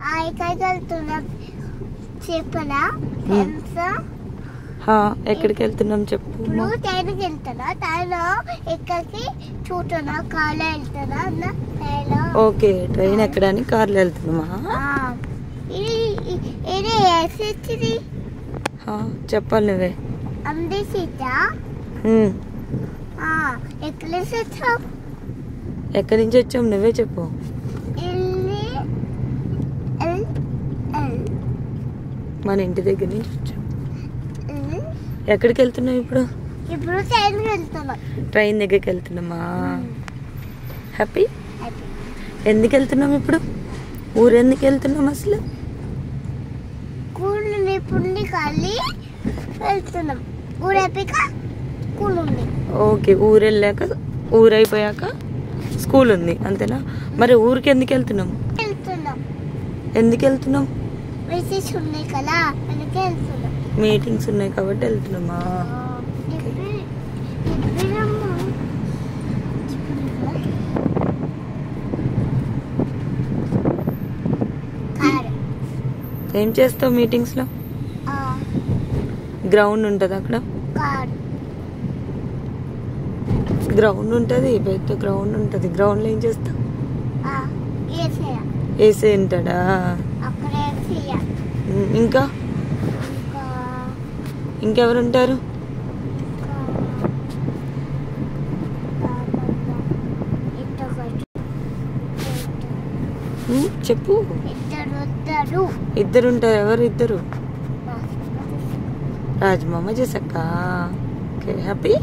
ఎక్కడికి వెళ్తున్నాం చెప్పనా? ఎక్కడికి వెళ్తున్నాం చెప్పు. ఇప్పుడు ట్రైన్కి వెళ్తున్నా, ట్రైన్ ఎక్కడికి చూస్తున్నా, కార్లో వెళ్తున్నా అన్న. ఓకే, ట్రైన్ ఎక్కడానికి కార్లో వెళ్తున్నామా? ఇది ఏసీ చెప్పాలి నువ్వే. అంది సీత. ఎక్కడి నుంచి వచ్చావు? ఎక్కడి నుంచి వచ్చావు నువ్వే చెప్పు. మన ఇంటి దగ్గర నుంచి వచ్చాం. ఎక్కడికి వెళ్తున్నావు ఇప్పుడు? ఇప్పుడు ట్రైన్కి వెళ్తున్నాం. ట్రైన్ దగ్గరికి వెళ్తున్నామా? హ్యాపీ. ఎందుకు వెళ్తున్నాం ఇప్పుడు? ఊరు ఎందుకు వెళ్తున్నాం అసలు? స్కూల్ ఇప్పుడు ఖాళీ వెళ్తున్నాం. ఊరు అయిపోయాక స్కూల్ ఉంది. ఓకే, ఊరు వెళ్ళాక ఊరు అయిపోయాక స్కూల్ ఉంది అంతేనా? మరి ఊరికి ఎందుకు వెళ్తున్నాం? ఎందుకు వెళ్తున్నాం? మీటింగ్స్ ఉన్నాయి కదా, అందుకే వెళ్తున్నాం. మీటింగ్స్ ఉన్నాయి కాబట్టి వెళ్తున్నామా? ఏం చేస్తావు మీటింగ్స్ లో? గ్రౌండ్ ఉంటుంది అక్కడ. గ్రౌండ్ ఉంటుంది, పెద్ద గ్రౌండ్ ఉంటుంది. గ్రౌండ్ లో ఏం చేస్తావు? ఏసీ ఉంటాడా? ఇంకా ఇంకెవరు ఉంటారు? చెప్పు. ఇద్దరు ఉంటారు. ఎవరు ఇద్దరు? రాజమామ చేసాక. Okay, happy.